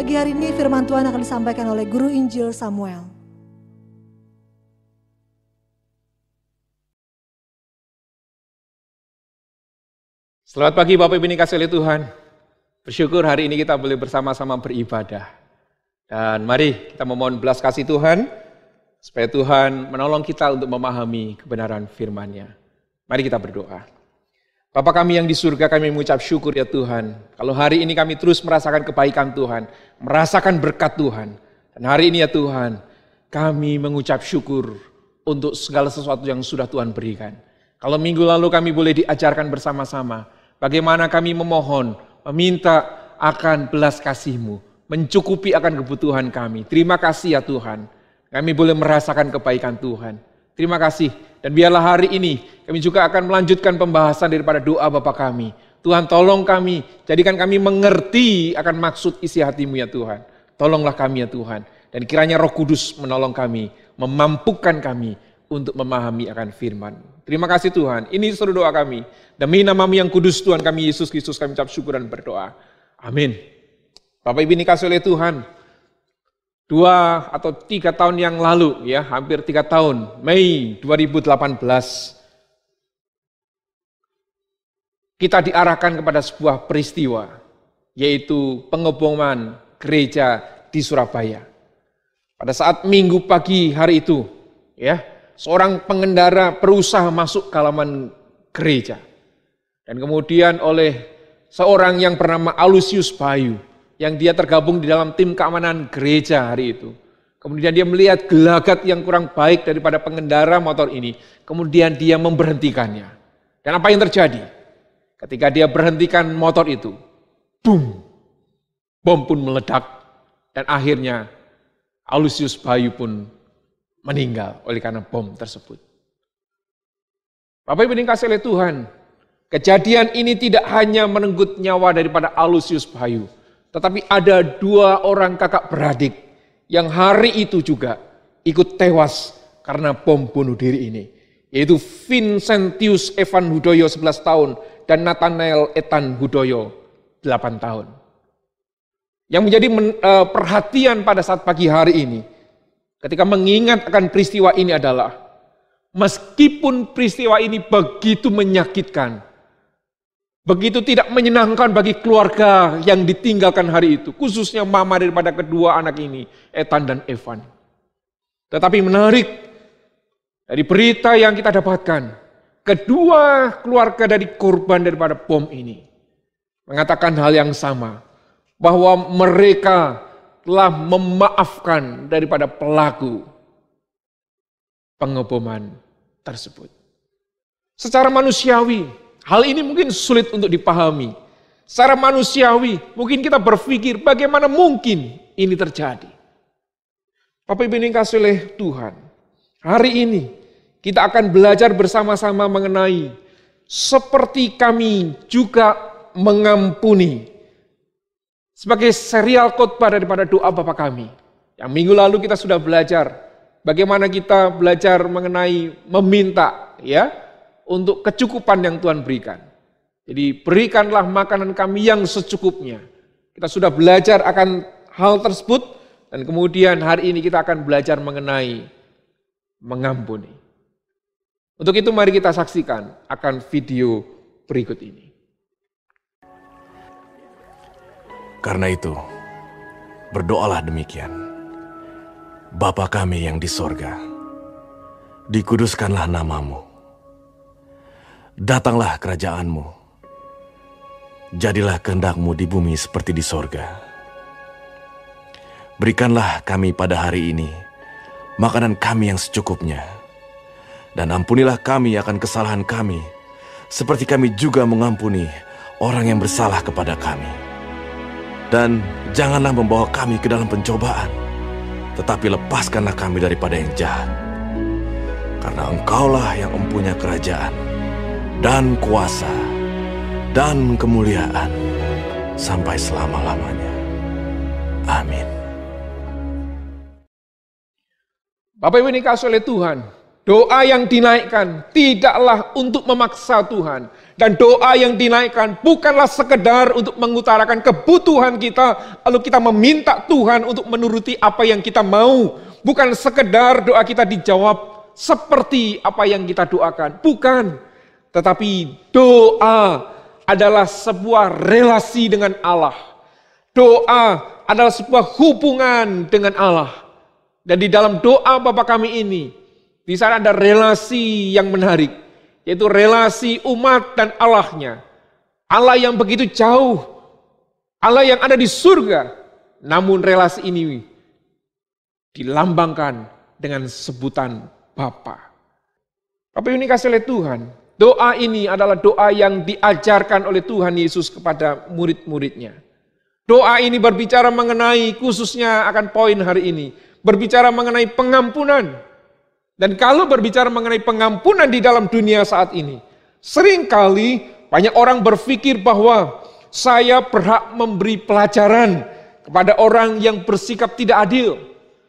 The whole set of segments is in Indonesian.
pagi hari ini firman Tuhan akan disampaikan oleh Guru Injil Samuel. Selamat pagi Bapak Ibu yang dikasihi oleh Tuhan. Bersyukur hari ini kita boleh bersama-sama beribadah. Dan mari kita memohon belas kasih Tuhan, supaya Tuhan menolong kita untuk memahami kebenaran firman-Nya. Mari kita berdoa. Bapa kami yang di surga, kami mengucap syukur ya Tuhan. Kalau hari ini kami terus merasakan kebaikan Tuhan, merasakan berkat Tuhan. Dan hari ini ya Tuhan, kami mengucap syukur untuk segala sesuatu yang sudah Tuhan berikan. Kalau minggu lalu kami boleh diajarkan bersama-sama, bagaimana kami memohon, meminta akan belas kasih-Mu, mencukupi akan kebutuhan kami. Terima kasih ya Tuhan, kami boleh merasakan kebaikan Tuhan. Terima kasih. Dan biarlah hari ini kami juga akan melanjutkan pembahasan daripada doa Bapa kami. Tuhan tolong kami, jadikan kami mengerti akan maksud isi hati-Mu ya Tuhan. Tolonglah kami ya Tuhan. Dan kiranya Roh Kudus menolong kami, memampukan kami untuk memahami akan firman. Terima kasih Tuhan, ini seluruh doa kami. Demi nama-Mu yang kudus Tuhan kami Yesus Kristus kami ucap syukur dan berdoa. Amin. Bapak Ibu dikasihi oleh Tuhan. 2 atau 3 tahun yang lalu, ya hampir 3 tahun, Mei 2018, kita diarahkan kepada sebuah peristiwa, yaitu pengeboman gereja di Surabaya. Pada saat Minggu pagi hari itu, ya seorang pengendara berusaha masuk ke halaman gereja, dan kemudian oleh seorang yang bernama Alusius Bayu, yang dia tergabung di dalam tim keamanan gereja hari itu. Kemudian dia melihat gelagat yang kurang baik daripada pengendara motor ini. Kemudian dia memberhentikannya. Dan apa yang terjadi? Ketika dia berhentikan motor itu, boom, bom pun meledak. Dan akhirnya Alusius Bayu pun meninggal oleh karena bom tersebut. Bapak Ibu dikasihi oleh Tuhan, kejadian ini tidak hanya merenggut nyawa daripada Alusius Bayu, tetapi ada 2 orang kakak beradik yang hari itu juga ikut tewas karena bom bunuh diri ini. Yaitu Vincentius Evan Hudoyo 11 tahun dan Nathanael Ethan Hudoyo 8 tahun. Yang menjadi perhatian pada saat pagi hari ini, ketika mengingat akan peristiwa ini adalah, meskipun peristiwa ini begitu menyakitkan, begitu tidak menyenangkan bagi keluarga yang ditinggalkan hari itu, khususnya mama daripada kedua anak ini, Ethan dan Evan. Tetapi menarik, dari berita yang kita dapatkan, kedua keluarga dari korban daripada bom ini mengatakan hal yang sama, bahwa mereka telah memaafkan daripada pelaku pengeboman tersebut. Secara manusiawi, hal ini mungkin sulit untuk dipahami. Secara manusiawi, mungkin kita berpikir bagaimana mungkin ini terjadi. Bapak Ibu yang dikasihi oleh Tuhan, hari ini kita akan belajar bersama-sama mengenai seperti kami juga mengampuni. Sebagai serial khotbah daripada doa Bapa kami. Yang minggu lalu kita sudah belajar bagaimana kita belajar mengenai meminta, ya, untuk kecukupan yang Tuhan berikan. Jadi berikanlah makanan kami yang secukupnya. Kita sudah belajar akan hal tersebut, dan kemudian hari ini kita akan belajar mengenai mengampuni. Untuk itu mari kita saksikan akan video berikut ini. Karena itu, berdoalah demikian. Bapa kami yang di sorga, dikuduskanlah nama-Mu. Datanglah kerajaan-Mu. Jadilah kehendak-Mu di bumi seperti di sorga. Berikanlah kami pada hari ini makanan kami yang secukupnya. Dan ampunilah kami akan kesalahan kami, seperti kami juga mengampuni orang yang bersalah kepada kami. Dan janganlah membawa kami ke dalam pencobaan, tetapi lepaskanlah kami daripada yang jahat. Karena Engkaulah yang mempunyai kerajaan, dan kuasa, dan kemuliaan, sampai selama-lamanya. Amin. Bapak Ibu dikasihi oleh Tuhan, Doa yang dinaikkan tidaklah untuk memaksa Tuhan. Dan doa yang dinaikkan bukanlah sekedar untuk mengutarakan kebutuhan kita, lalu kita meminta Tuhan untuk menuruti apa yang kita mau. Bukan sekedar doa kita dijawab seperti apa yang kita doakan. Bukan. Tetapi doa adalah sebuah relasi dengan Allah. Doa adalah sebuah hubungan dengan Allah. Dan di dalam doa Bapa kami ini, di sana ada relasi yang menarik, yaitu relasi umat dan Allahnya. Allah yang begitu jauh, Allah yang ada di surga, namun relasi ini dilambangkan dengan sebutan Bapa. Bapak ini kasih oleh Tuhan, doa ini adalah doa yang diajarkan oleh Tuhan Yesus kepada murid-muridnya. Doa ini berbicara mengenai, khususnya akan poin hari ini, berbicara mengenai pengampunan. Dan kalau berbicara mengenai pengampunan di dalam dunia saat ini, seringkali banyak orang berpikir bahwa saya berhak memberi pelajaran kepada orang yang bersikap tidak adil.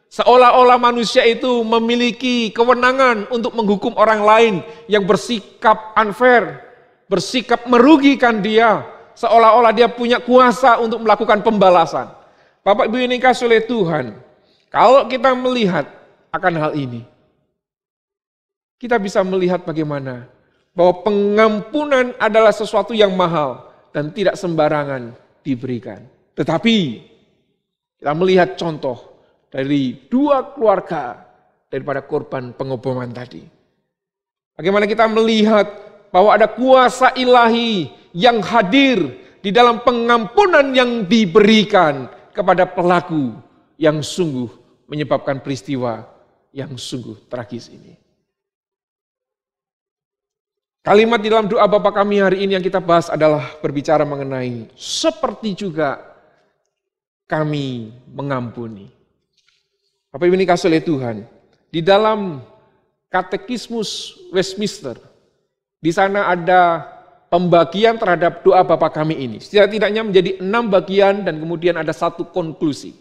Seolah-olah manusia itu memiliki kewenangan untuk menghukum orang lain yang bersikap unfair, bersikap merugikan dia, seolah-olah dia punya kuasa untuk melakukan pembalasan. Bapak Ibu ini kasih oleh Tuhan, kalau kita melihat akan hal ini, kita bisa melihat bagaimana bahwa pengampunan adalah sesuatu yang mahal dan tidak sembarangan diberikan. Tetapi kita melihat contoh dari dua keluarga daripada korban pengoboman tadi. Bagaimana kita melihat bahwa ada kuasa ilahi yang hadir di dalam pengampunan yang diberikan kepada pelaku yang sungguh menyebabkan peristiwa yang sungguh tragis ini. Kalimat di dalam doa Bapa kami hari ini yang kita bahas adalah berbicara mengenai seperti juga kami mengampuni. Bapak Ibu ini kasih oleh Tuhan, di dalam Katekismus Westminster, di sana ada pembagian terhadap doa Bapa kami ini. Setidak-tidaknya menjadi 6 bagian dan kemudian ada satu konklusi.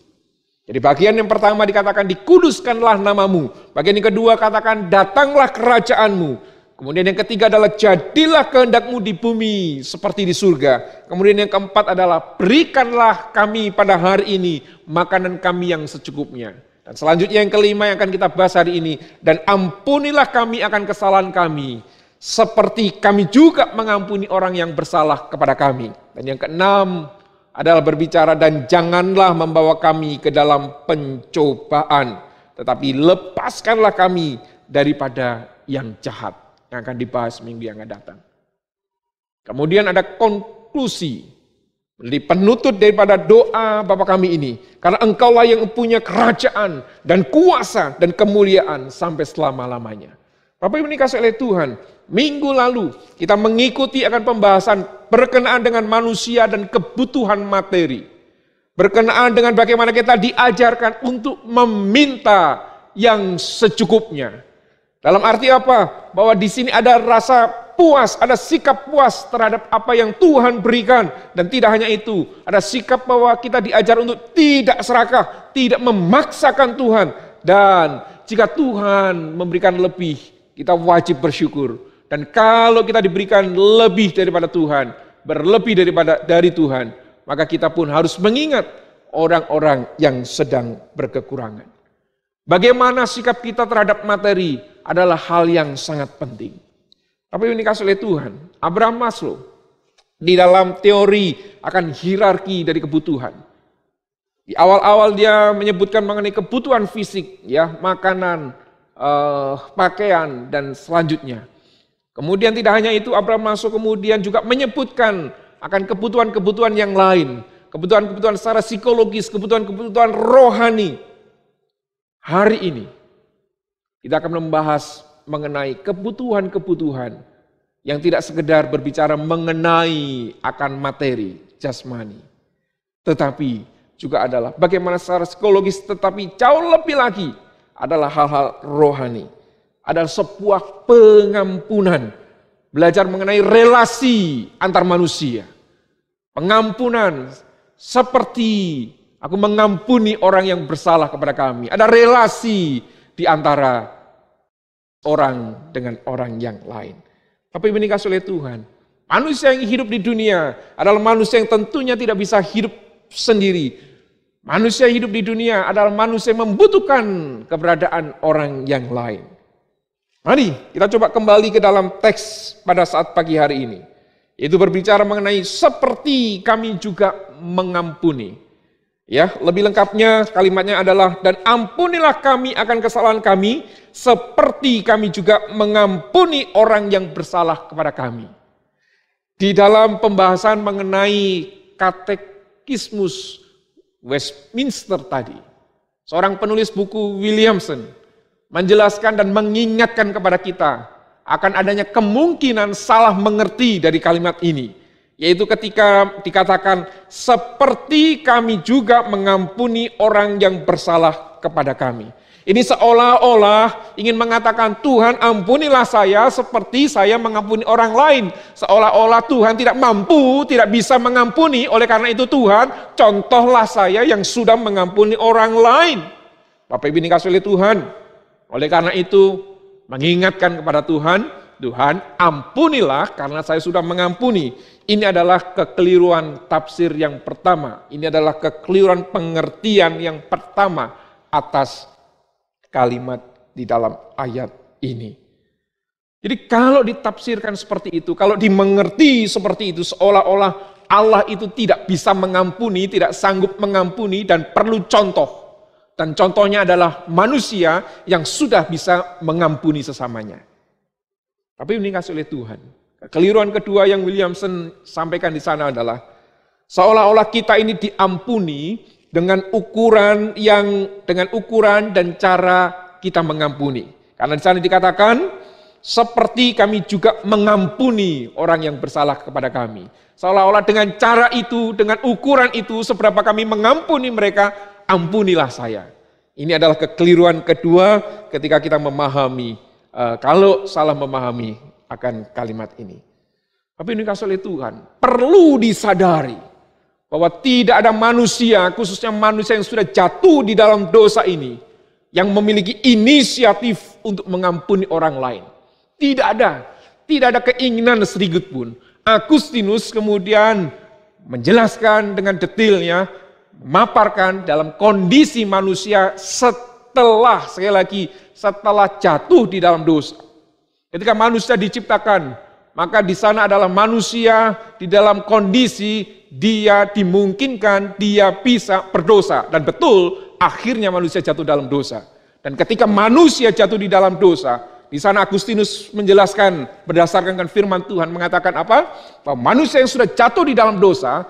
Jadi bagian yang pertama dikatakan dikuduskanlah namamu. Bagian yang kedua katakan datanglah kerajaanmu. Kemudian yang ketiga adalah jadilah kehendakmu di bumi seperti di surga. Kemudian yang keempat adalah berikanlah kami pada hari ini makanan kami yang secukupnya. Dan selanjutnya yang kelima yang akan kita bahas hari ini. Dan ampunilah kami akan kesalahan kami. Seperti kami juga mengampuni orang yang bersalah kepada kami. Dan yang keenam adalah berbicara dan janganlah membawa kami ke dalam pencobaan. Tetapi lepaskanlah kami daripada yang jahat. Yang akan dibahas minggu yang akan datang. Kemudian ada konklusi. Menjadi penutup daripada doa Bapa kami ini. Karena engkaulah yang punya kerajaan dan kuasa dan kemuliaan sampai selama-lamanya. Bapak Ibu ini kasih oleh Tuhan. Minggu lalu kita mengikuti akan pembahasan berkenaan dengan manusia dan kebutuhan materi. Berkenaan dengan bagaimana kita diajarkan untuk meminta yang secukupnya. Dalam arti apa? Bahwa di sini ada rasa puas, ada sikap puas terhadap apa yang Tuhan berikan. Dan tidak hanya itu, ada sikap bahwa kita diajar untuk tidak serakah, tidak memaksakan Tuhan. Dan jika Tuhan memberikan lebih, kita wajib bersyukur. Dan kalau kita diberikan lebih daripada Tuhan, berlebih dari Tuhan, maka kita pun harus mengingat orang-orang yang sedang berkekurangan. Bagaimana sikap kita terhadap materi adalah hal yang sangat penting. Tapi ini kasih oleh Tuhan, Abraham Maslow di dalam teori akan hierarki dari kebutuhan. Di awal-awal dia menyebutkan mengenai kebutuhan fisik, ya, makanan, pakaian dan selanjutnya. Kemudian tidak hanya itu, Abraham Maslow kemudian juga menyebutkan akan kebutuhan-kebutuhan yang lain, kebutuhan-kebutuhan secara psikologis, kebutuhan-kebutuhan rohani. Hari ini kita akan membahas mengenai kebutuhan-kebutuhan yang tidak sekedar berbicara mengenai akan materi, jasmani. Tetapi juga adalah bagaimana secara psikologis, tetapi jauh lebih lagi adalah hal-hal rohani. Adalah sebuah pengampunan. Belajar mengenai relasi antar manusia. Pengampunan seperti aku mengampuni orang yang bersalah kepada kami. Ada relasi di antara orang dengan orang yang lain. Bapak Ibu dikasihi oleh Tuhan, manusia yang hidup di dunia adalah manusia yang tentunya tidak bisa hidup sendiri. Manusia yang hidup di dunia adalah manusia yang membutuhkan keberadaan orang yang lain. Mari kita coba kembali ke dalam teks pada saat pagi hari ini. Itu berbicara mengenai seperti kami juga mengampuni. Ya, lebih lengkapnya kalimatnya adalah, dan ampunilah kami akan kesalahan kami, seperti kami juga mengampuni orang yang bersalah kepada kami. Di dalam pembahasan mengenai katekismus Westminster tadi, seorang penulis buku Williamson menjelaskan dan mengingatkan kepada kita akan adanya kemungkinan salah mengerti dari kalimat ini, yaitu ketika dikatakan seperti kami juga mengampuni orang yang bersalah kepada kami. Ini seolah-olah ingin mengatakan, Tuhan ampunilah saya seperti saya mengampuni orang lain. Seolah-olah Tuhan tidak mampu, tidak bisa mengampuni. Oleh karena itu Tuhan, contohlah saya yang sudah mengampuni orang lain. Bapak Ibu dikasihi oleh Tuhan. Oleh karena itu, mengingatkan kepada Tuhan, Tuhan ampunilah karena saya sudah mengampuni. Ini adalah kekeliruan tafsir yang pertama. Ini adalah kekeliruan pengertian yang pertama atas kalimat di dalam ayat ini. Jadi kalau ditafsirkan seperti itu, kalau dimengerti seperti itu, seolah-olah Allah itu tidak bisa mengampuni, tidak sanggup mengampuni, dan perlu contoh. Dan contohnya adalah manusia yang sudah bisa mengampuni sesamanya. Tapi ini dikasih oleh Tuhan. Kekeliruan kedua yang Williamson sampaikan di sana adalah seolah-olah kita ini diampuni dengan ukuran dan cara kita mengampuni. Karena di sana dikatakan seperti kami juga mengampuni orang yang bersalah kepada kami. Seolah-olah dengan cara itu, dengan ukuran itu, seberapa kami mengampuni mereka, ampunilah saya. Ini adalah kekeliruan kedua ketika kita memahami, kalau salah memahami akan kalimat ini. Tapi ini dikasih oleh Tuhan, perlu disadari bahwa tidak ada manusia, khususnya manusia yang sudah jatuh di dalam dosa ini, yang memiliki inisiatif untuk mengampuni orang lain. Tidak ada keinginan sedikit pun. Agustinus kemudian menjelaskan dengan detailnya, memaparkan dalam kondisi manusia setelah, sekali lagi, setelah jatuh di dalam dosa. Ketika manusia diciptakan, maka di sana adalah manusia di dalam kondisi dia dimungkinkan, dia bisa berdosa. Dan betul, akhirnya manusia jatuh dalam dosa. Dan ketika manusia jatuh di dalam dosa, di sana Agustinus menjelaskan berdasarkan firman Tuhan mengatakan apa? Bahwa manusia yang sudah jatuh di dalam dosa,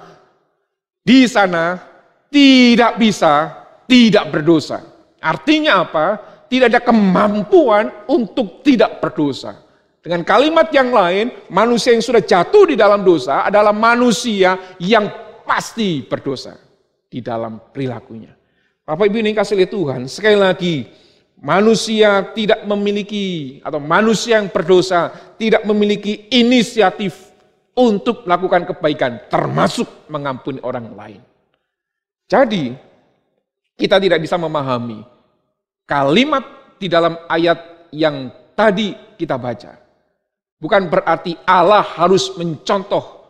di sana tidak bisa tidak berdosa. Artinya apa? Tidak ada kemampuan untuk tidak berdosa. Dengan kalimat yang lain, manusia yang sudah jatuh di dalam dosa adalah manusia yang pasti berdosa di dalam perilakunya. Bapak Ibu ini kasih oleh Tuhan, sekali lagi, manusia tidak memiliki, atau manusia yang berdosa tidak memiliki inisiatif untuk melakukan kebaikan, termasuk mengampuni orang lain. Jadi, kita tidak bisa memahami kalimat di dalam ayat yang tadi kita baca. Bukan berarti Allah harus mencontoh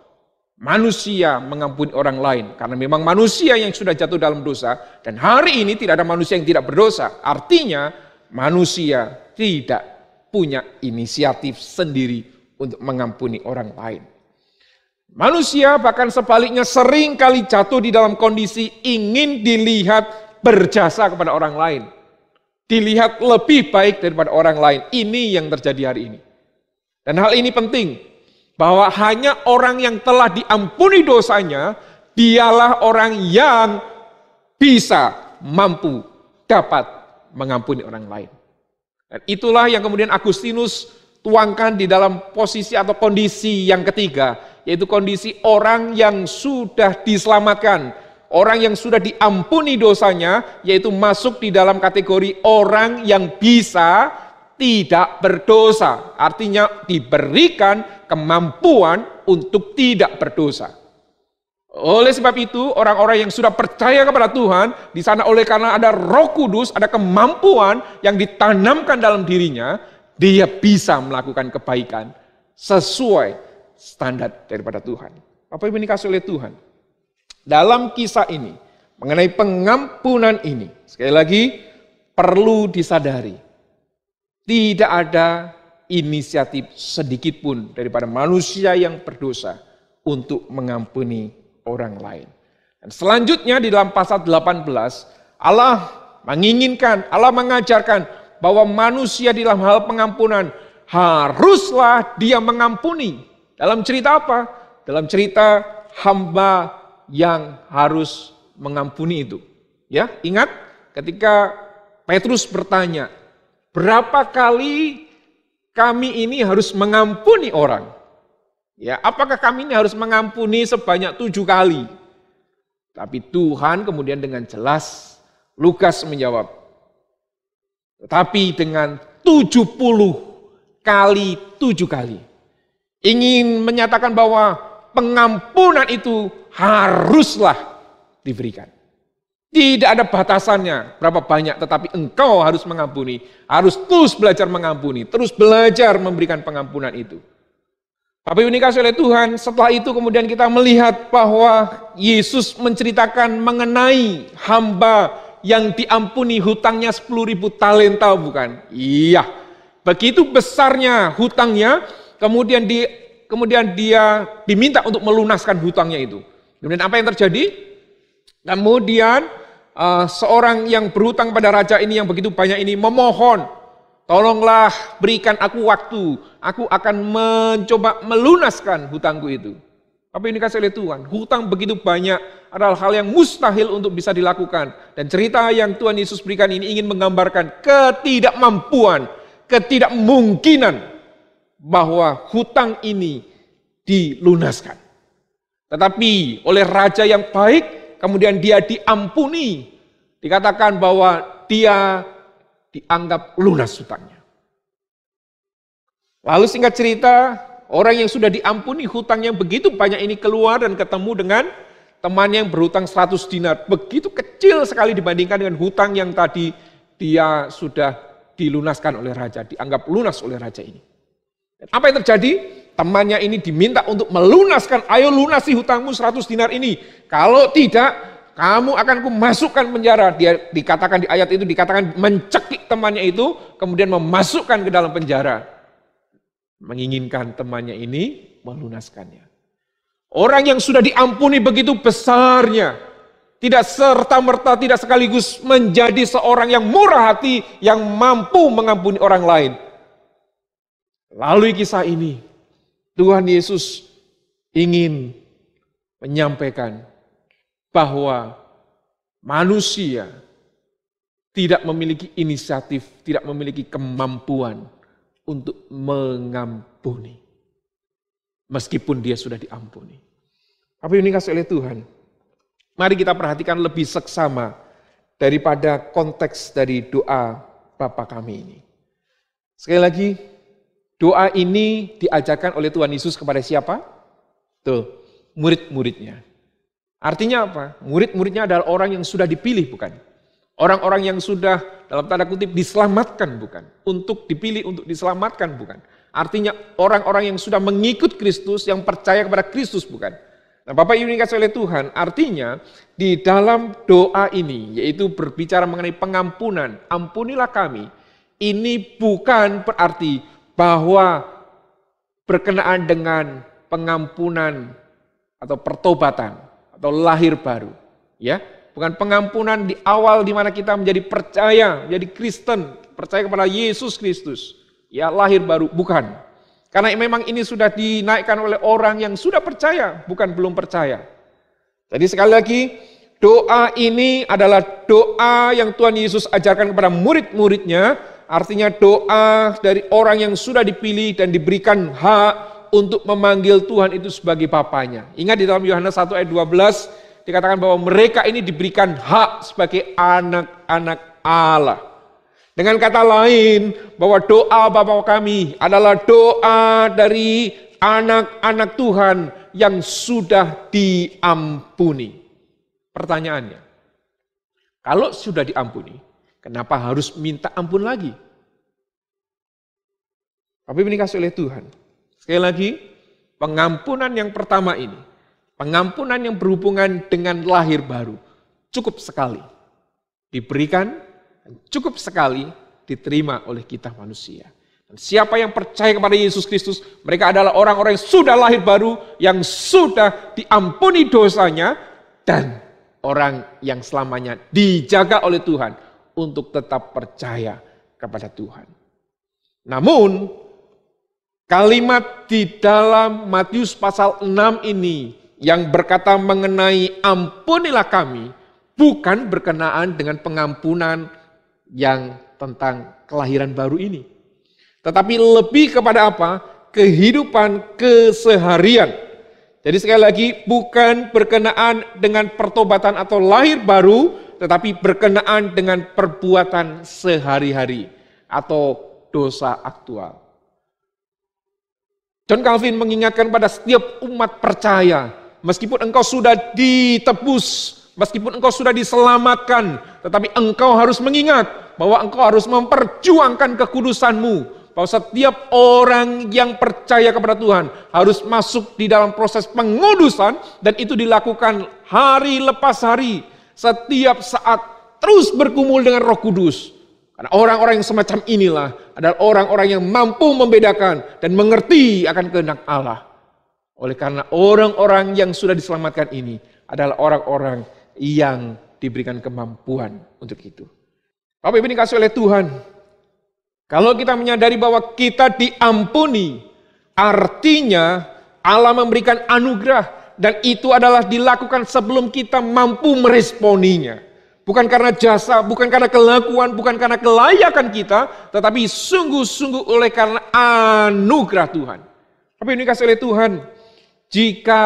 manusia mengampuni orang lain. Karena memang manusia yang sudah jatuh dalam dosa, dan hari ini tidak ada manusia yang tidak berdosa. Artinya manusia tidak punya inisiatif sendiri untuk mengampuni orang lain. Manusia bahkan sebaliknya sering kali jatuh di dalam kondisi ingin dilihat berjasa kepada orang lain. Dilihat lebih baik daripada orang lain. Ini yang terjadi hari ini. Dan hal ini penting, bahwa hanya orang yang telah diampuni dosanya, dialah orang yang bisa, mampu, dapat mengampuni orang lain. Dan itulah yang kemudian Agustinus tuangkan di dalam posisi atau kondisi yang ketiga, yaitu kondisi orang yang sudah diselamatkan, orang yang sudah diampuni dosanya, yaitu masuk di dalam kategori orang yang bisa tidak berdosa, artinya diberikan kemampuan untuk tidak berdosa. Oleh sebab itu, orang-orang yang sudah percaya kepada Tuhan, di sana oleh karena ada Roh Kudus, ada kemampuan yang ditanamkan dalam dirinya, dia bisa melakukan kebaikan sesuai standar daripada Tuhan. Bapak Ibu yang dikasihi oleh Tuhan, dalam kisah ini, mengenai pengampunan ini, sekali lagi perlu disadari, tidak ada inisiatif sedikit pun daripada manusia yang berdosa untuk mengampuni orang lain. Dan selanjutnya di dalam pasal 18, Allah menginginkan, Allah mengajarkan bahwa manusia di dalam hal pengampunan haruslah dia mengampuni. Dalam cerita apa? Dalam cerita hamba yang harus mengampuni itu. Ya, ingat ketika Petrus bertanya, berapa kali kami ini harus mengampuni orang? Ya, apakah kami ini harus mengampuni sebanyak 7 kali? Tapi Tuhan kemudian dengan jelas, Lukas menjawab, tetapi dengan 70 kali 7 kali. Ingin menyatakan bahwa pengampunan itu haruslah diberikan. Tidak ada batasannya berapa banyak, tetapi engkau harus mengampuni. Harus terus belajar mengampuni, terus belajar memberikan pengampunan itu. Bapak Ibu dikasihi oleh Tuhan, setelah itu kemudian kita melihat bahwa Yesus menceritakan mengenai hamba yang diampuni hutangnya 10.000 talenta, bukan? Iya, begitu besarnya hutangnya, kemudian dia diminta untuk melunaskan hutangnya itu. Kemudian apa yang terjadi? Kemudian seorang yang berhutang pada raja ini yang begitu banyak ini memohon, tolonglah berikan aku waktu, aku akan mencoba melunaskan hutangku itu. Apa yang dikasih oleh Tuhan, hutang begitu banyak adalah hal yang mustahil untuk bisa dilakukan. Dan cerita yang Tuhan Yesus berikan ini ingin menggambarkan ketidakmampuan, ketidakmungkinan bahwa hutang ini dilunaskan. Tetapi oleh raja yang baik, kemudian dia diampuni. Dikatakan bahwa dia dianggap lunas hutangnya. Lalu singkat cerita, orang yang sudah diampuni hutang yang begitu banyak ini keluar dan ketemu dengan temannya yang berhutang 100 dinar. Begitu kecil sekali dibandingkan dengan hutang yang tadi dia sudah dilunaskan oleh raja, dianggap lunas oleh raja ini. Dan apa yang terjadi? Temannya ini diminta untuk melunaskan, ayo lunasi hutangmu 100 dinar ini. Kalau tidak, kamu akan kumasukkan penjara. Dia dikatakan di ayat itu, dikatakan mencekik temannya itu, kemudian memasukkan ke dalam penjara. Menginginkan temannya ini melunaskannya. Orang yang sudah diampuni begitu besarnya, tidak serta-merta, tidak sekaligus menjadi seorang yang murah hati, yang mampu mengampuni orang lain. Lalu kisah ini, Tuhan Yesus ingin menyampaikan bahwa manusia tidak memiliki inisiatif, tidak memiliki kemampuan untuk mengampuni. Meskipun dia sudah diampuni. Apa yang dikasih oleh Tuhan? Mari kita perhatikan lebih seksama daripada konteks dari doa Bapa kami ini. Sekali lagi, doa ini diajarkan oleh Tuhan Yesus kepada siapa? Tuh, murid-muridnya. Artinya apa? Murid-muridnya adalah orang yang sudah dipilih, bukan? Orang-orang yang sudah dalam tanda kutip diselamatkan, bukan? Untuk dipilih, untuk diselamatkan, bukan? Artinya orang-orang yang sudah mengikut Kristus, yang percaya kepada Kristus, bukan? Nah, Bapak Ibu dikasihi oleh Tuhan, artinya di dalam doa ini, yaitu berbicara mengenai pengampunan, ampunilah kami, ini bukan berarti bahwa berkenaan dengan pengampunan atau pertobatan atau lahir baru, ya, bukan pengampunan di awal di mana kita menjadi percaya, menjadi Kristen, percaya kepada Yesus Kristus, ya, lahir baru, bukan. Karena memang ini sudah dinaikkan oleh orang yang sudah percaya, bukan belum percaya. Jadi sekali lagi, doa ini adalah doa yang Tuhan Yesus ajarkan kepada murid-muridnya. Artinya doa dari orang yang sudah dipilih dan diberikan hak untuk memanggil Tuhan itu sebagai Bapanya. Ingat di dalam Yohanes 1 ayat 12 dikatakan bahwa mereka ini diberikan hak sebagai anak-anak Allah. Dengan kata lain, bahwa doa Bapa kami adalah doa dari anak-anak Tuhan yang sudah diampuni. Pertanyaannya, kalau sudah diampuni, kenapa harus minta ampun lagi? Bapak Ibu dikasih oleh Tuhan. Sekali lagi, pengampunan yang pertama ini, pengampunan yang berhubungan dengan lahir baru, cukup sekali diberikan, dan cukup sekali diterima oleh kita manusia. Dan siapa yang percaya kepada Yesus Kristus, mereka adalah orang-orang yang sudah lahir baru, yang sudah diampuni dosanya, dan orang yang selamanya dijaga oleh Tuhan untuk tetap percaya kepada Tuhan. Namun, kalimat di dalam Matius pasal 6 ini yang berkata mengenai ampunilah kami, bukan berkenaan dengan pengampunan yang tentang kelahiran baru ini. Tetapi lebih kepada apa? Kehidupan keseharian. Jadi sekali lagi, bukan berkenaan dengan pertobatan atau lahir baru, tetapi berkenaan dengan perbuatan sehari-hari atau dosa aktual. John Calvin mengingatkan pada setiap umat percaya, meskipun engkau sudah ditebus, meskipun engkau sudah diselamatkan, tetapi engkau harus mengingat bahwa engkau harus memperjuangkan kekudusanmu. Bahwa setiap orang yang percaya kepada Tuhan harus masuk di dalam proses pengudusan, dan itu dilakukan hari lepas hari, setiap saat terus bergumul dengan Roh Kudus. Karena orang-orang yang semacam inilah adalah orang-orang yang mampu membedakan dan mengerti akan kehendak Allah. Oleh karena orang-orang yang sudah diselamatkan ini adalah orang-orang yang diberikan kemampuan untuk itu. Bapak Ibu dikasih oleh Tuhan, kalau kita menyadari bahwa kita diampuni, artinya Allah memberikan anugerah, dan itu adalah dilakukan sebelum kita mampu meresponinya. Bukan karena jasa, bukan karena kelakuan, bukan karena kelayakan kita, tetapi sungguh-sungguh oleh karena anugerah Tuhan. Tapi ini kasih oleh Tuhan, jika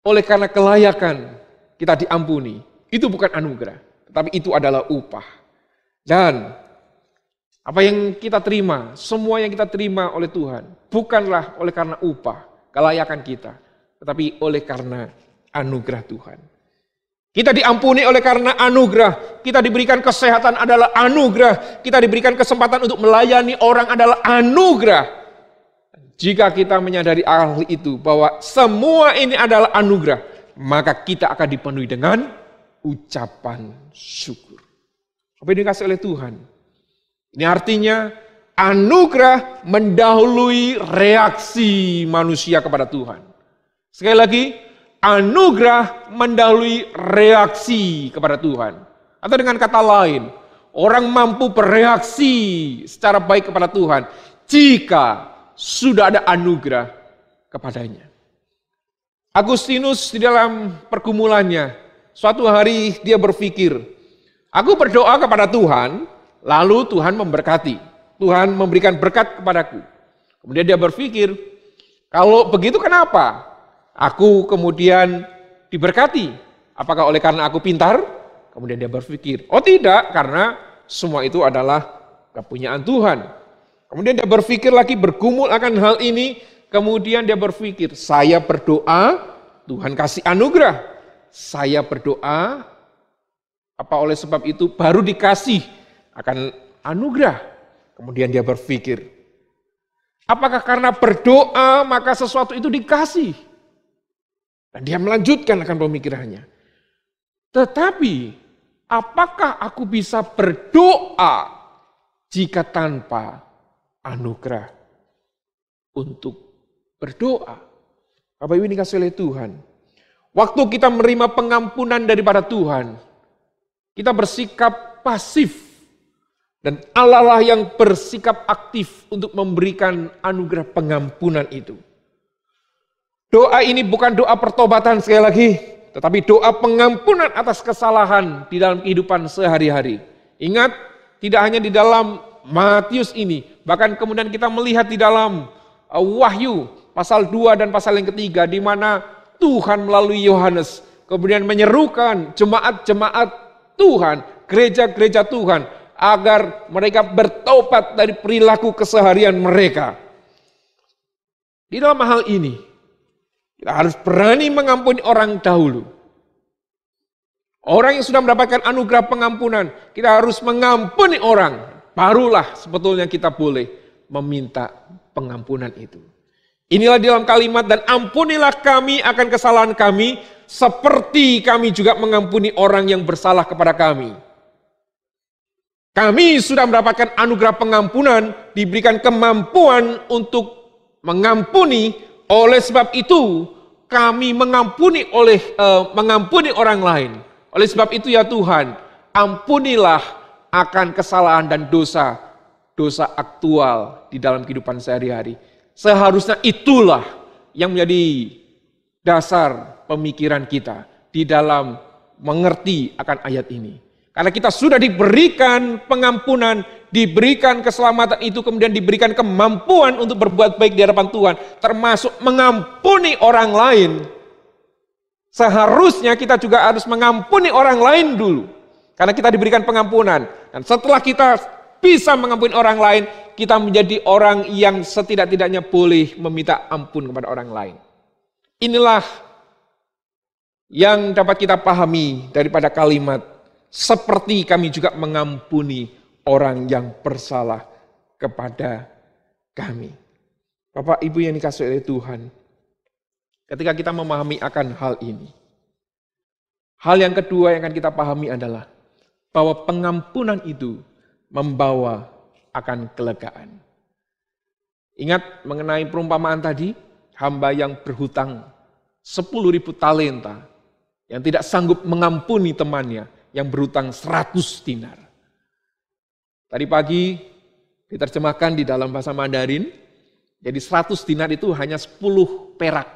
oleh karena kelayakan kita diampuni, itu bukan anugerah, tetapi itu adalah upah. Dan apa yang kita terima, semua yang kita terima oleh Tuhan, bukanlah oleh karena upah, kelayakan kita, tetapi oleh karena anugerah Tuhan. Kita diampuni oleh karena anugerah, kita diberikan kesehatan adalah anugerah, kita diberikan kesempatan untuk melayani orang adalah anugerah. Jika kita menyadari hal itu, bahwa semua ini adalah anugerah, maka kita akan dipenuhi dengan ucapan syukur. Apa yang dikasih oleh Tuhan? Ini artinya anugerah mendahului reaksi manusia kepada Tuhan. Sekali lagi, anugerah mendahului reaksi kepada Tuhan. Atau dengan kata lain, orang mampu bereaksi secara baik kepada Tuhan jika sudah ada anugerah kepadanya. Agustinus di dalam pergumulannya, suatu hari dia berpikir, aku berdoa kepada Tuhan, lalu Tuhan memberkati. Tuhan memberikan berkat kepadaku. Kemudian dia berpikir, kalau begitu kenapa aku kemudian diberkati? Apakah oleh karena aku pintar? Kemudian dia berpikir, oh tidak, karena semua itu adalah kepunyaan Tuhan. Kemudian dia berpikir lagi, bergumul akan hal ini. Kemudian dia berpikir, saya berdoa, Tuhan kasih anugerah. Saya berdoa, apa oleh sebab itu baru dikasih akan anugerah. Kemudian dia berpikir, apakah karena berdoa maka sesuatu itu dikasih? Dan dia melanjutkan akan pemikirannya. Tetapi apakah aku bisa berdoa jika tanpa anugerah untuk berdoa? Bapak Ibu dikasih oleh Tuhan. Waktu kita menerima pengampunan daripada Tuhan, kita bersikap pasif. Dan Allah lah yang bersikap aktif untuk memberikan anugerah pengampunan itu. Doa ini bukan doa pertobatan sekali lagi, tetapi doa pengampunan atas kesalahan di dalam kehidupan sehari-hari. Ingat, tidak hanya di dalam Matius ini, bahkan kemudian kita melihat di dalam Wahyu pasal 2 dan pasal yang ketiga, di mana Tuhan melalui Yohanes kemudian menyerukan jemaat-jemaat Tuhan, gereja-gereja Tuhan, agar mereka bertobat dari perilaku keseharian mereka. Di dalam hal ini, kita harus berani mengampuni orang dahulu. Orang yang sudah mendapatkan anugerah pengampunan, kita harus mengampuni orang. barulah sebetulnya kita boleh meminta pengampunan itu. Inilah di dalam kalimat, dan ampunilah kami akan kesalahan kami, seperti kami juga mengampuni orang yang bersalah kepada kami. Kami sudah mendapatkan anugerah pengampunan, diberikan kemampuan untuk mengampuni, oleh sebab itu kami mengampuni orang lain. Oleh sebab itu ya Tuhan, ampunilah akan kesalahan dan dosa aktual di dalam kehidupan sehari-hari. Seharusnya itulah yang menjadi dasar pemikiran kita di dalam mengerti akan ayat ini. Karena kita sudah diberikan pengampunan, diberikan keselamatan itu, kemudian diberikan kemampuan untuk berbuat baik di hadapan Tuhan, termasuk mengampuni orang lain. Seharusnya kita juga harus mengampuni orang lain dulu. Karena kita diberikan pengampunan. Dan setelah kita bisa mengampuni orang lain, kita menjadi orang yang setidak-tidaknya boleh meminta ampun kepada orang lain. Inilah yang dapat kita pahami daripada kalimat, seperti kami juga mengampuni orang yang bersalah kepada kami. Bapak Ibu yang dikasihi oleh Tuhan, ketika kita memahami akan hal ini, hal yang kedua yang akan kita pahami adalah bahwa pengampunan itu membawa akan kelegaan. Ingat mengenai perumpamaan tadi, hamba yang berhutang 10.000 talenta, yang tidak sanggup mengampuni temannya yang berhutang 100 dinar. Tadi pagi diterjemahkan di dalam bahasa Mandarin, jadi 100 dinar itu hanya 10 perak.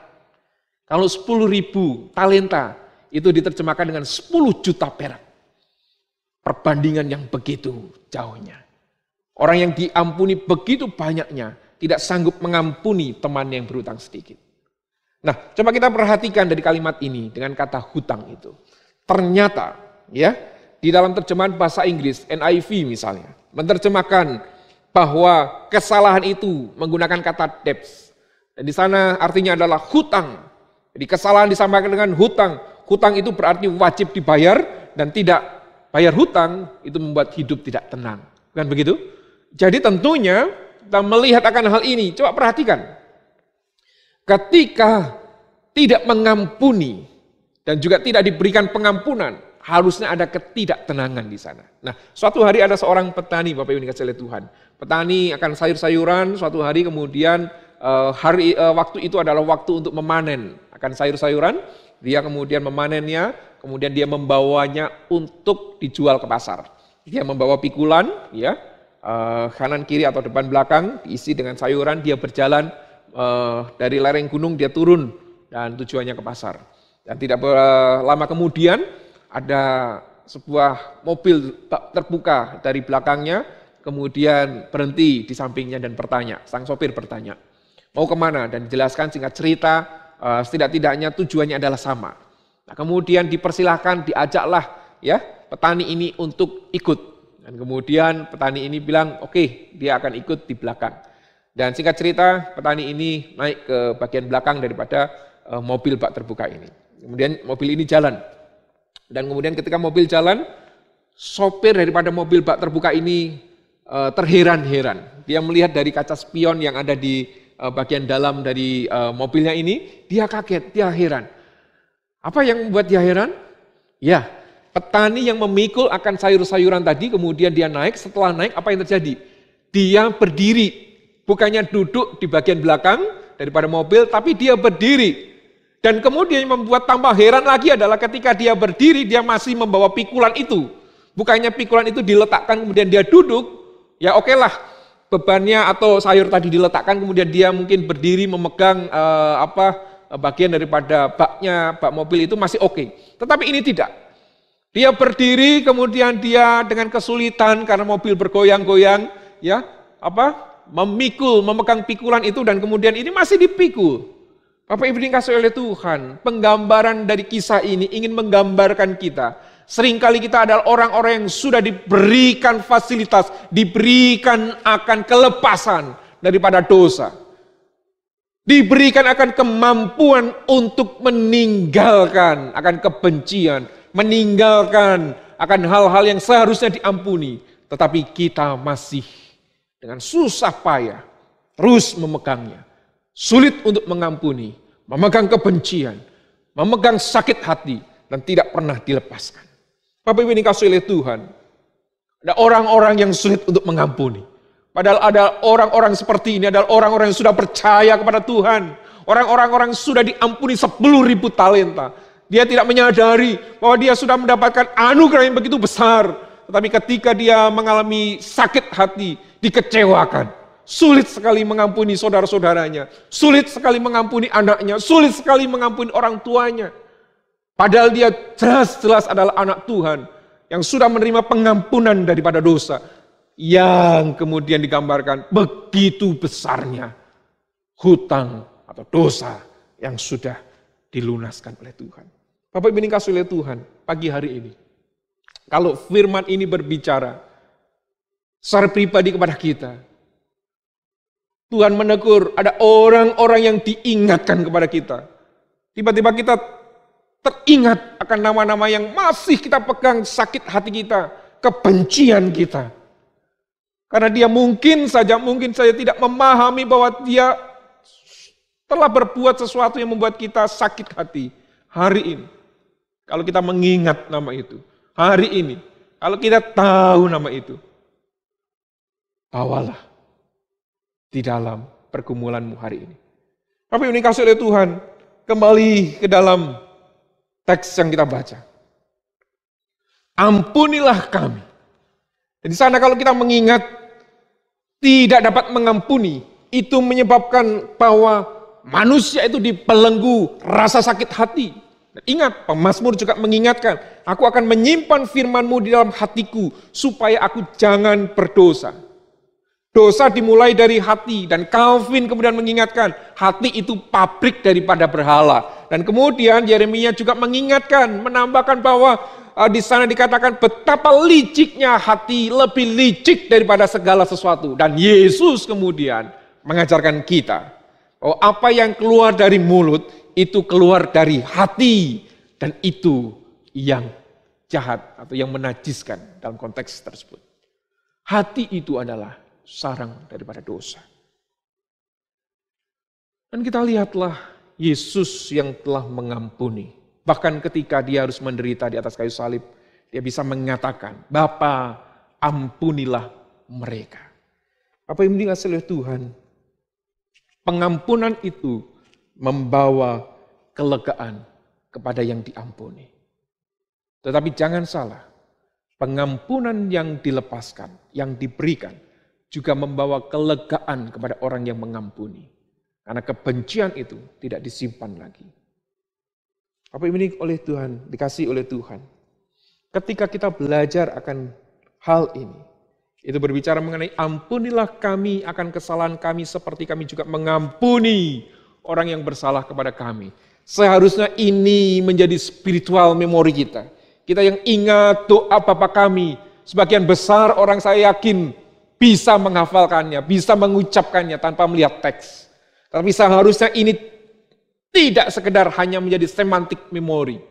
Kalau 10.000 talenta itu diterjemahkan dengan 10 juta perak. Perbandingan yang begitu jauhnya. Orang yang diampuni begitu banyaknya, tidak sanggup mengampuni temannya yang berhutang sedikit. Nah, coba kita perhatikan dari kalimat ini dengan kata hutang itu. Ternyata, ya, di dalam terjemahan bahasa Inggris, NIV misalnya, menerjemahkan bahwa kesalahan itu menggunakan kata debts. Dan di sana artinya adalah hutang. Jadi kesalahan disampaikan dengan hutang. Hutang itu berarti wajib dibayar, dan tidak bayar hutang itu membuat hidup tidak tenang. Bukan begitu? Jadi tentunya kita melihat akan hal ini, coba perhatikan. Ketika tidak mengampuni dan juga tidak diberikan pengampunan, harusnya ada ketidaktenangan di sana. Nah, suatu hari ada seorang petani, Bapak Ibu dikasihi oleh Tuhan. Petani akan sayur-sayuran, suatu hari kemudian waktu itu adalah waktu untuk memanen akan sayur-sayuran. Dia kemudian memanennya, kemudian dia membawanya untuk dijual ke pasar. Dia membawa pikulan, ya, kanan kiri atau depan belakang, diisi dengan sayuran. Dia berjalan dari lereng gunung, dia turun dan tujuannya ke pasar. Dan tidak lama kemudian ada sebuah mobil terbuka dari belakangnya, kemudian berhenti di sampingnya dan bertanya. Sang sopir bertanya, mau kemana? Dan dijelaskan singkat cerita, setidak-tidaknya tujuannya adalah sama. Nah, kemudian dipersilahkan, diajaklah ya petani ini untuk ikut. Dan kemudian petani ini bilang, oke, dia akan ikut di belakang. Dan singkat cerita, petani ini naik ke bagian belakang daripada mobil bak terbuka ini. Kemudian mobil ini jalan. Dan kemudian ketika mobil jalan, sopir daripada mobil bak terbuka ini terheran-heran. Dia melihat dari kaca spion yang ada di bagian dalam dari mobilnya ini, dia kaget, dia heran. Apa yang membuat dia heran? Ya, petani yang memikul akan sayur-sayuran tadi, kemudian dia naik, setelah naik apa yang terjadi? Dia berdiri, bukannya duduk di bagian belakang daripada mobil, tapi dia berdiri. Dan kemudian yang membuat tambah heran lagi adalah ketika dia berdiri, dia masih membawa pikulan itu. Bukannya pikulan itu diletakkan kemudian dia duduk, ya oke lah, bebannya atau sayur tadi diletakkan, kemudian dia mungkin berdiri memegang bagian daripada bak mobil itu masih oke. Tetapi ini tidak. Dia berdiri, kemudian dia dengan kesulitan karena mobil bergoyang-goyang, ya, memegang pikulan itu, dan kemudian ini masih dipikul. Bapak Ibu dikasihi oleh Tuhan, penggambaran dari kisah ini ingin menggambarkan kita. Seringkali kita adalah orang-orang yang sudah diberikan fasilitas, diberikan akan kelepasan daripada dosa. Diberikan akan kemampuan untuk meninggalkan akan kebencian, meninggalkan akan hal-hal yang seharusnya diampuni. tetapi kita masih dengan susah payah terus memegangnya. Sulit untuk mengampuni, memegang kebencian, memegang sakit hati, dan tidak pernah dilepaskan. Bapak Ibu yang dikasihi oleh Tuhan, ada orang-orang yang sulit untuk mengampuni. Padahal ada orang-orang seperti ini adalah orang-orang yang sudah percaya kepada Tuhan. Orang-orang yang sudah diampuni 10.000 talenta. Dia tidak menyadari bahwa dia sudah mendapatkan anugerah yang begitu besar. Tetapi ketika dia mengalami sakit hati, dikecewakan. Sulit sekali mengampuni saudara-saudaranya. Sulit sekali mengampuni anaknya. Sulit sekali mengampuni orang tuanya. Padahal dia jelas-jelas adalah anak Tuhan yang sudah menerima pengampunan daripada dosa. Yang kemudian digambarkan begitu besarnya hutang atau dosa yang sudah dilunaskan oleh Tuhan. Bapak Ibu yang dikasihi oleh Tuhan, pagi hari ini, kalau firman ini berbicara secara pribadi kepada kita, Tuhan menegur, ada orang-orang yang diingatkan kepada kita. Tiba-tiba kita teringat akan nama-nama yang masih kita pegang, sakit hati kita, kebencian kita. Karena dia mungkin saja tidak memahami bahwa dia telah berbuat sesuatu yang membuat kita sakit hati. Hari ini, kalau kita mengingat nama itu, hari ini, kalau kita tahu nama itu, bawalah di dalam pergumulanmu hari ini. Tapi ini kasih oleh Tuhan, kembali ke dalam teks yang kita baca. Ampunilah kami. Di sana kalau kita mengingat tidak dapat mengampuni, itu menyebabkan bahwa manusia itu dibelenggu rasa sakit hati. Dan ingat, pemazmur juga mengingatkan, aku akan menyimpan firman-Mu di dalam hatiku, supaya aku jangan berdosa. Dosa dimulai dari hati, dan Calvin kemudian mengingatkan, hati itu pabrik daripada berhala. Dan kemudian Yeremia juga mengingatkan, menambahkan bahwa di sana dikatakan betapa liciknya hati, lebih licik daripada segala sesuatu. Dan Yesus kemudian mengajarkan kita bahwa apa yang keluar dari mulut itu keluar dari hati, dan itu yang jahat atau yang menajiskan dalam konteks tersebut. Hati itu adalah sarang daripada dosa. Dan kita lihatlah Yesus yang telah mengampuni. Bahkan ketika dia harus menderita di atas kayu salib, dia bisa mengatakan, Bapa, ampunilah mereka. Apa yang dikasihi oleh Tuhan? Pengampunan itu membawa kelegaan kepada yang diampuni. Tetapi jangan salah, pengampunan yang dilepaskan, yang diberikan, juga membawa kelegaan kepada orang yang mengampuni. Karena kebencian itu tidak disimpan lagi. Apa ini oleh Tuhan, dikasih oleh Tuhan. Ketika kita belajar akan hal ini, itu berbicara mengenai ampunilah kami akan kesalahan kami seperti kami juga mengampuni orang yang bersalah kepada kami. Seharusnya ini menjadi spiritual memory kita. Kita yang ingat doa Bapa kami, sebagian besar orang saya yakin bisa menghafalkannya, bisa mengucapkannya tanpa melihat teks. Tapi seharusnya ini tidak sekedar hanya menjadi semantik memori.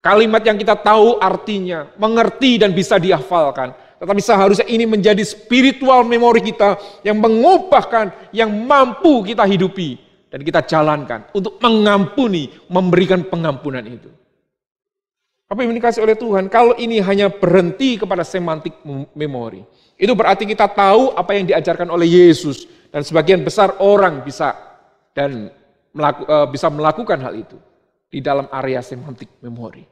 Kalimat yang kita tahu artinya, mengerti dan bisa dihafalkan. Tetapi seharusnya ini menjadi spiritual memori kita yang mengubahkan, yang mampu kita hidupi. Dan kita jalankan untuk mengampuni, memberikan pengampunan itu. Apa yang dikasih oleh Tuhan, kalau ini hanya berhenti kepada semantik memori, itu berarti kita tahu apa yang diajarkan oleh Yesus. Dan sebagian besar orang bisa melakukan hal itu di dalam area semantik memori.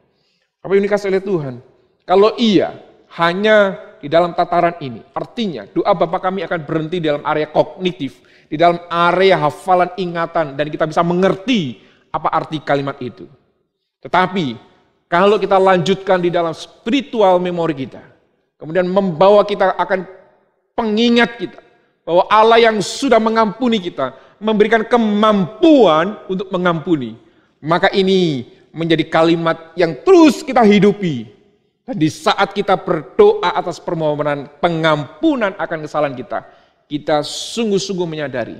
Apa yang dikasih oleh Tuhan? Kalau iya hanya di dalam tataran ini, artinya doa Bapa kami akan berhenti di dalam area kognitif, di dalam area hafalan ingatan, dan kita bisa mengerti apa arti kalimat itu. Tetapi kalau kita lanjutkan di dalam spiritual memori kita, kemudian membawa kita akan pengingat kita bahwa Allah yang sudah mengampuni kita, memberikan kemampuan untuk mengampuni. Maka ini menjadi kalimat yang terus kita hidupi. Dan di saat kita berdoa atas permohonan pengampunan akan kesalahan kita, kita sungguh-sungguh menyadari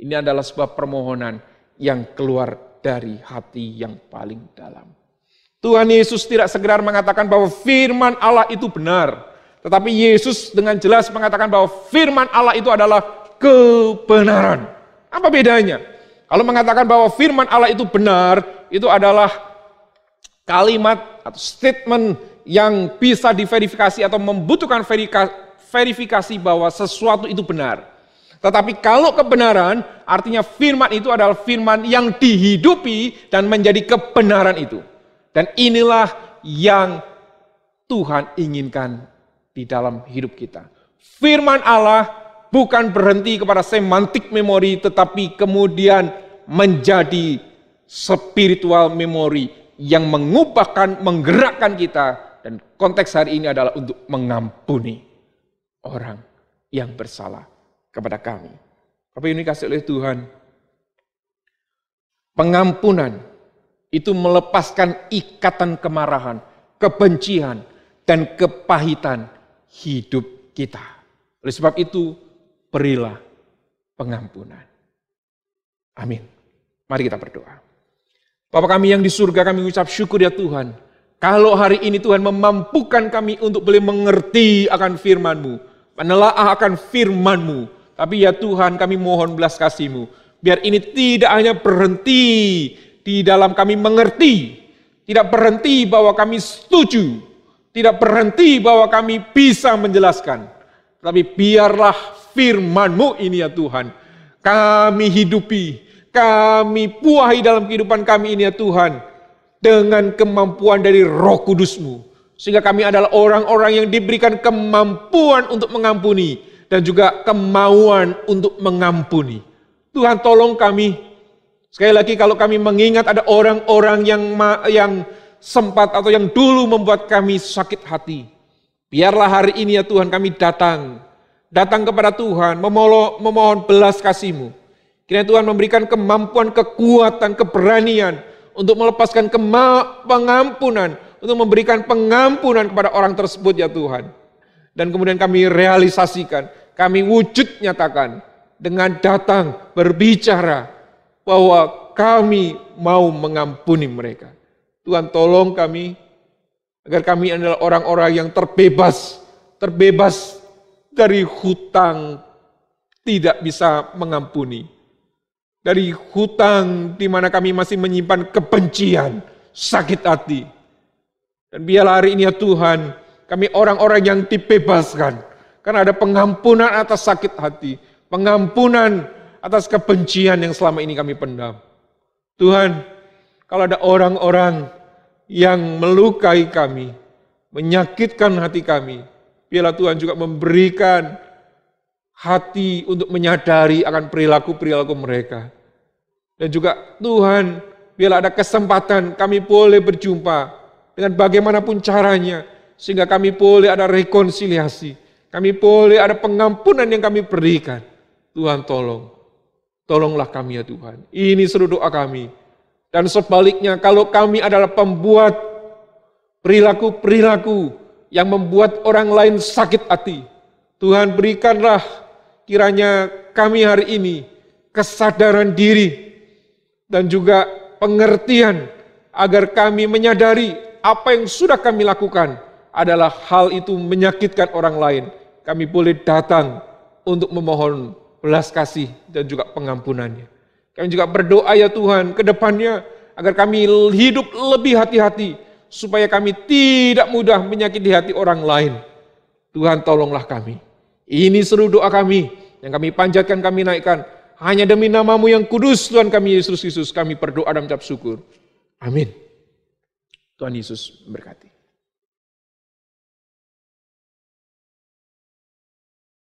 ini adalah sebuah permohonan yang keluar dari hati yang paling dalam. Tuhan Yesus tidak sekedar mengatakan bahwa firman Allah itu benar, Tetapi Yesus dengan jelas mengatakan bahwa firman Allah itu adalah kebenaran. Apa bedanya? Kalau mengatakan bahwa firman Allah itu benar, itu adalah kalimat atau statement yang bisa diverifikasi atau membutuhkan verifikasi bahwa sesuatu itu benar. Tetapi kalau kebenaran, artinya firman itu adalah firman yang dihidupi dan menjadi kebenaran itu. Dan inilah yang Tuhan inginkan di dalam hidup kita. Firman Allah bukan berhenti kepada semantik memori, tetapi kemudian menjadi spiritual memory yang mengubahkan, menggerakkan kita. Dan konteks hari ini adalah untuk mengampuni orang yang bersalah kepada kami. Bapak ini dikasih oleh Tuhan, pengampunan itu melepaskan ikatan kemarahan, kebencian, dan kepahitan hidup kita. Oleh sebab itu, berilah pengampunan. Amin. Mari kita berdoa. Bapa kami yang di surga, kami ucap syukur ya Tuhan. Kalau hari ini Tuhan memampukan kami untuk boleh mengerti akan firman-Mu, menelaah akan firman-Mu. Tapi ya Tuhan, kami mohon belas kasih-Mu. Biar ini tidak hanya berhenti di dalam kami mengerti. Tidak berhenti bahwa kami setuju. Tidak berhenti bahwa kami bisa menjelaskan. Tapi biarlah firman-Mu ini ya Tuhan, kami hidupi, kami buahi dalam kehidupan kami ini ya Tuhan, dengan kemampuan dari Roh Kudus-Mu. Sehingga kami adalah orang-orang yang diberikan kemampuan untuk mengampuni, dan juga kemauan untuk mengampuni. Tuhan tolong kami. Sekali lagi kalau kami mengingat ada orang-orang yang sempat atau yang dulu membuat kami sakit hati. Biarlah hari ini ya Tuhan kami datang kepada Tuhan, memohon belas kasih-Mu. Kiranya Tuhan memberikan kemampuan, kekuatan, keberanian untuk melepaskan pengampunan, untuk memberikan pengampunan kepada orang tersebut ya Tuhan. Dan kemudian kami realisasikan, kami wujud nyatakan dengan datang berbicara bahwa kami mau mengampuni mereka. Tuhan tolong kami agar kami adalah orang-orang yang terbebas dari hutang tidak bisa mengampuni. Dari hutang di mana kami masih menyimpan kebencian, sakit hati. Dan biarlah hari ini ya Tuhan, kami orang-orang yang dibebaskan. Karena ada pengampunan atas sakit hati. Pengampunan atas kebencian yang selama ini kami pendam. Tuhan, kalau ada orang-orang yang melukai kami, menyakitkan hati kami, biarlah Tuhan juga memberikan hati untuk menyadari akan perilaku-perilaku mereka. Dan juga Tuhan, biarlah ada kesempatan kami boleh berjumpa dengan bagaimanapun caranya, sehingga kami boleh ada rekonsiliasi, kami boleh ada pengampunan yang kami berikan. Tuhan tolonglah kami ya Tuhan. Ini seluruh doa kami. Dan sebaliknya, kalau kami adalah pembuat perilaku-perilaku yang membuat orang lain sakit hati, Tuhan berikanlah kiranya kami hari ini kesadaran diri dan juga pengertian agar kami menyadari apa yang sudah kami lakukan adalah hal itu menyakitkan orang lain. Kami boleh datang untuk memohon belas kasih dan juga pengampunannya. Kami juga berdoa ya Tuhan ke depannya agar kami hidup lebih hati-hati supaya kami tidak mudah menyakiti hati orang lain. Tuhan tolonglah kami. Ini seluruh doa kami yang kami panjatkan, kami naikkan. Hanya demi nama-Mu yang kudus Tuhan kami Yesus Kristus kami berdoa dan mengucap syukur. Amin. Tuhan Yesus memberkati.